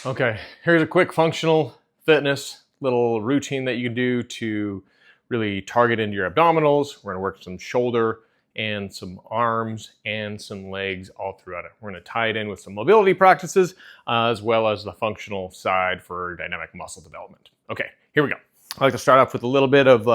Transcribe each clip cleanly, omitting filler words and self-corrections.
Okay, here's a quick functional fitness little routine that you can do to really target into your abdominals. We're gonna work some shoulder and some arms and some legs all throughout it. We're gonna tie it in with some mobility practices as well as the functional side for dynamic muscle development. Okay, here we go. I like to start off with a little bit of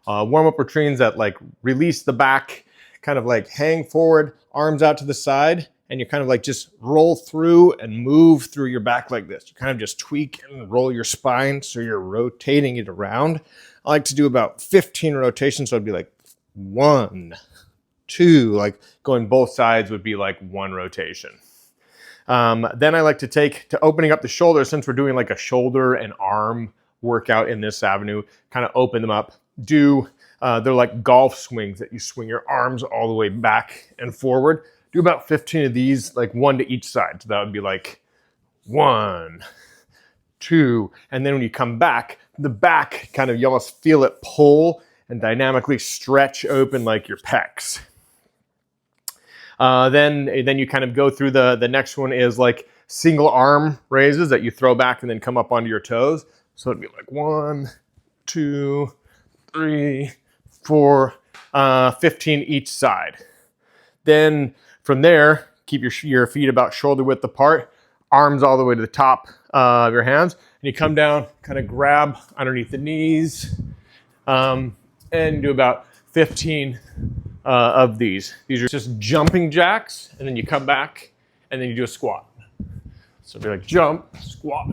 warm-up routines that like release the back, kind of like hang forward, arms out to the side, and you kind of like just roll through and move through your back like this. You kind of just tweak and roll your spine so you're rotating it around. I like to do about 15 rotations, so it'd be like 1, 2, like going both sides would be like 1 rotation. Then I like to take to opening up the shoulders, since we're doing like a shoulder and arm workout in this avenue, kind of open them up. They're like golf swings that you swing your arms all the way back and forward. Do about 15 of these, like 1 to each side. So that would be like 1, 2, and then when you come back, the back kind of, you almost feel it pull and dynamically stretch open like your pecs. Then you kind of go through the next one is like single arm raises that you throw back and then come up onto your toes. So it'd be like 1, 2, 3, 4, 15 each side. Then from there, keep your feet about shoulder width apart, arms all the way to the top of your hands, and you come down, kind of grab underneath the knees, and do about 15 of these. These are just jumping jacks, and then you come back, and then you do a squat. So it'd be like jump, squat,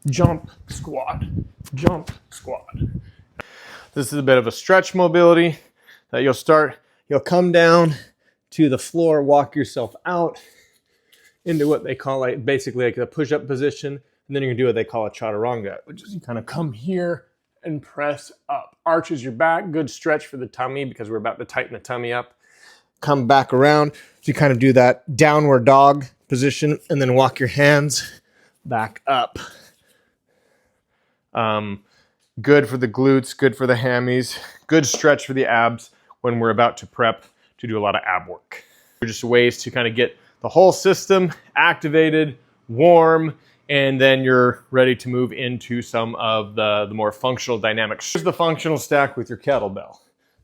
jump, squat, jump, squat. This is a bit of a stretch mobility that you'll come down to the floor, walk yourself out into what they call like basically like a push-up position, and then you're gonna do what they call a chaturanga, which is you kind of come here and press up. Arches your back, good stretch for the tummy because we're about to tighten the tummy up. Come back around, so you kind of do that downward dog position and then walk your hands back up. Good for the glutes, good for the hammies, good stretch for the abs when we're about to prep to do a lot of ab work. They're just ways to kind of get the whole system activated, warm, and then you're ready to move into some of the more functional dynamics. Here's the functional stack with your kettlebell.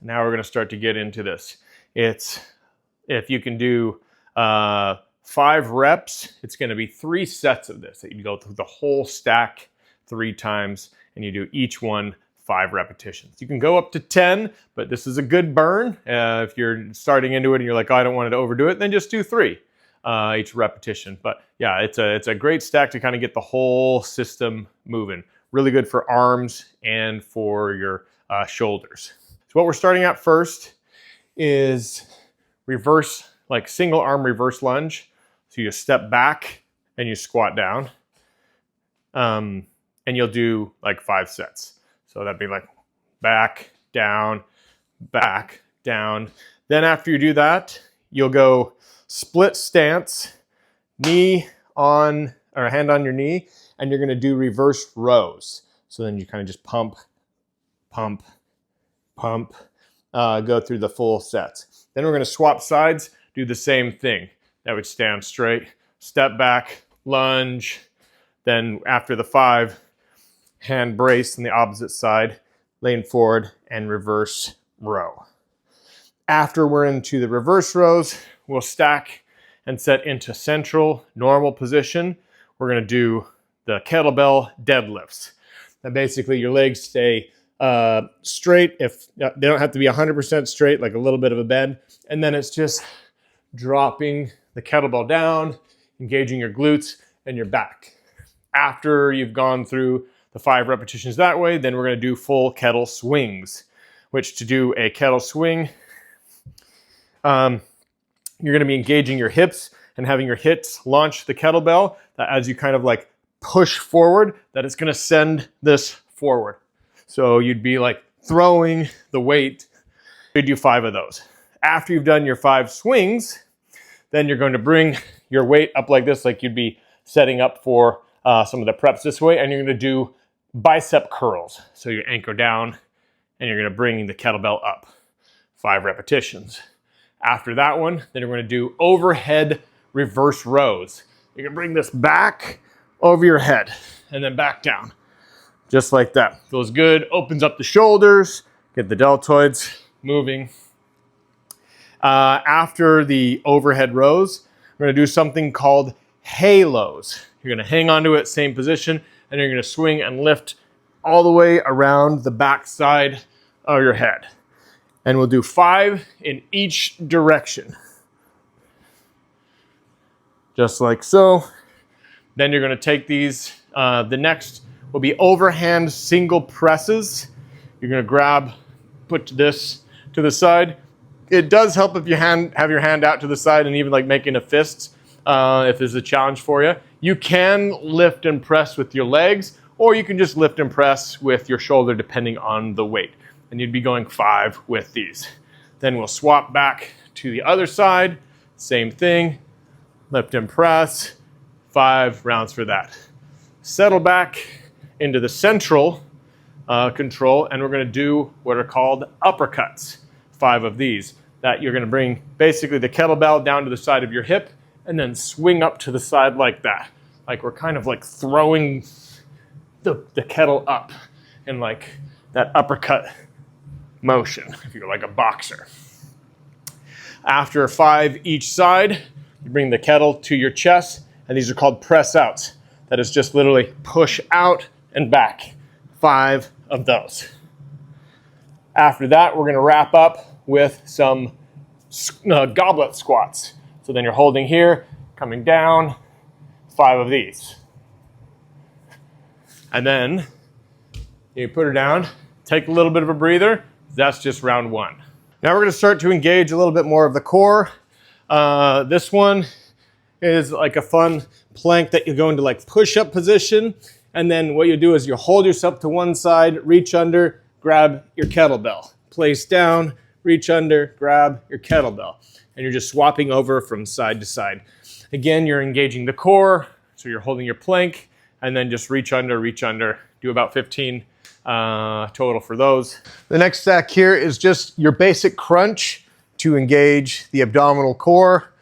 Now we're gonna start to get into this. If you can do 5 reps, it's gonna be 3 sets of this that you go through the whole stack 3 times, and you do each one 5 repetitions. You can go up to 10, but this is a good burn. If you're starting into it and you're like, oh, I don't want to overdo it, then just do 3 each repetition. But yeah, it's a great stack to kind of get the whole system moving. Really good for arms and for your shoulders. So what we're starting at first is reverse, like single arm reverse lunge. So you step back and you squat down. And you'll do like 5 sets. So that'd be like back, down, back, down. Then after you do that, you'll go split stance, knee on, or hand on your knee, and you're gonna do reverse rows. So then you kind of just pump, pump, pump, go through the full sets. Then we're gonna swap sides, do the same thing. That would stand straight, step back, lunge. Then after the 5, hand brace on the opposite side, lean forward and reverse row. After we're into the reverse rows, we'll stack and set into central normal position. We're gonna do the kettlebell deadlifts. Now basically your legs stay straight. If they don't have to be 100% straight, like a little bit of a bend. And then it's just dropping the kettlebell down, engaging your glutes and your back. After you've gone through the 5 repetitions that way, then we're gonna do full kettle swings, which to do a kettle swing, you're gonna be engaging your hips and having your hips launch the kettlebell, that as you kind of like push forward, that it's gonna send this forward. So you'd be like throwing the weight. You do 5 of those. After you've done your 5 swings, then you're going to bring your weight up like this, like you'd be setting up for some of the preps this way, and you're gonna do bicep curls. So you anchor down and you're gonna bring the kettlebell up. 5 repetitions. After that one, then you're gonna do overhead reverse rows. You're gonna bring this back, over your head, and then back down. Just like that. Feels good, opens up the shoulders, get the deltoids moving. After the overhead rows, we're gonna do something called halos. You're gonna hang onto it, same position, and you're gonna swing and lift all the way around the back side of your head. And we'll do 5 in each direction. Just like so. Then you're gonna take these, the next will be overhand single presses. You're gonna grab, put this to the side. It does help if you have your hand out to the side and even like making a fist, if there's a challenge for you. You can lift and press with your legs, or you can just lift and press with your shoulder depending on the weight. And you'd be going 5 with these. Then we'll swap back to the other side. Same thing, lift and press, 5 rounds for that. Settle back into the central control, and we're gonna do what are called uppercuts. 5 of these. That you're gonna bring basically the kettlebell down to the side of your hip and then swing up to the side like that. Like we're kind of like throwing the kettle up in like that uppercut motion, if you're like a boxer. After 5 each side, you bring the kettle to your chest, and these are called press outs. That is just literally push out and back. 5 of those. After that, we're gonna wrap up with some goblet squats. So then you're holding here, coming down, 5 of these. And then you put her down, take a little bit of a breather. That's just round 1. Now we're gonna start to engage a little bit more of the core. This one is like a fun plank that you go into like push-up position. And then what you do is you hold yourself to one side, reach under, grab your kettlebell. Place down, reach under, grab your kettlebell. And you're just swapping over from side to side. Again, you're engaging the core, so you're holding your plank, and then just reach under, do about 15 total for those. The next stack here is just your basic crunch to engage the abdominal core,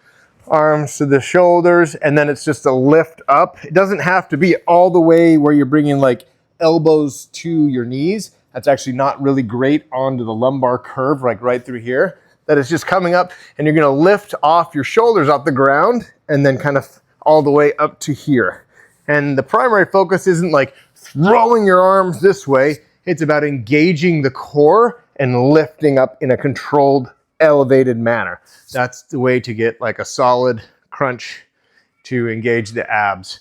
arms to the shoulders, and then it's just a lift up. It doesn't have to be all the way where you're bringing like elbows to your knees. That's actually not really great onto the lumbar curve, like right through here. That is just coming up, and you're gonna lift off your shoulders off the ground and then kind of all the way up to here. And the primary focus isn't like throwing your arms this way. It's about engaging the core and lifting up in a controlled, elevated manner. That's the way to get like a solid crunch to engage the abs.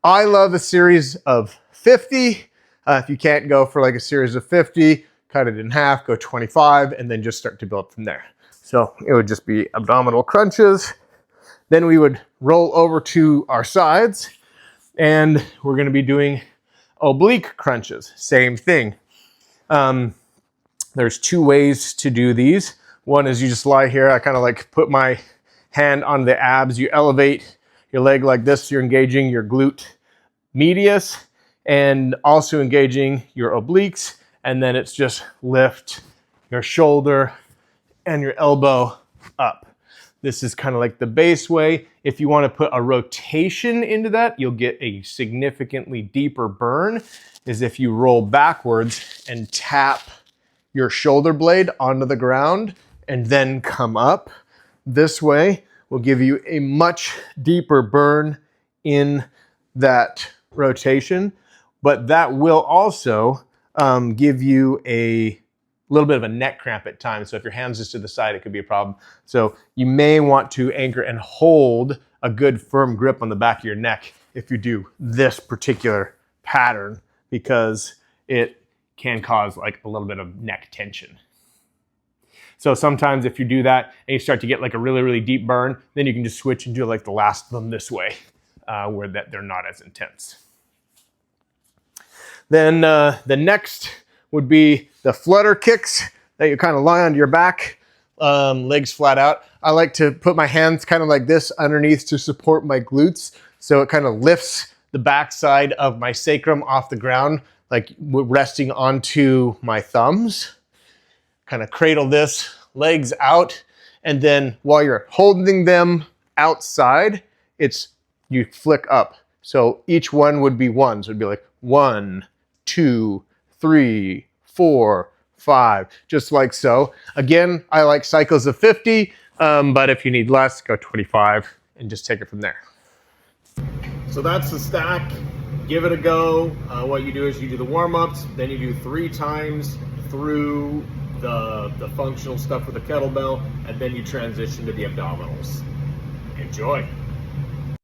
I love a series of 50. If you can't go for like a series of 50, cut it in half, go 25, and then just start to build from there. So it would just be abdominal crunches. Then we would roll over to our sides, and we're gonna be doing oblique crunches. Same thing. There's 2 ways to do these. One is you just lie here. I kind of like put my hand on the abs. You elevate your leg like this. You're engaging your glute medius and also engaging your obliques. And then it's just lift your shoulder and your elbow up. This is kind of like the base way. If you want to put a rotation into that, you'll get a significantly deeper burn, is if you roll backwards and tap your shoulder blade onto the ground and then come up. This way will give you a much deeper burn in that rotation, but that will also give you a little bit of a neck cramp at times. So if your hand's just to the side, it could be a problem. So you may want to anchor and hold a good firm grip on the back of your neck if you do this particular pattern, because it can cause like a little bit of neck tension. So sometimes if you do that and you start to get like a really, really deep burn, then you can just switch and do like the last of them this way, where they're not as intense. Then the next would be the flutter kicks that you kind of lie onto your back, legs flat out. I like to put my hands kind of like this underneath to support my glutes. So it kind of lifts the backside of my sacrum off the ground, like resting onto my thumbs. Kind of cradle this, legs out. And then while you're holding them outside, you flick up. So each one would be one. So it'd be like 1, 2, 3, 4, 5, just like so. Again, I like cycles of 50, but if you need less, go 25 and just take it from there. So that's the stack. Give it a go. What you do is you do the warm-ups, then you do 3 times through the functional stuff with the kettlebell, and then you transition to the abdominals. Enjoy.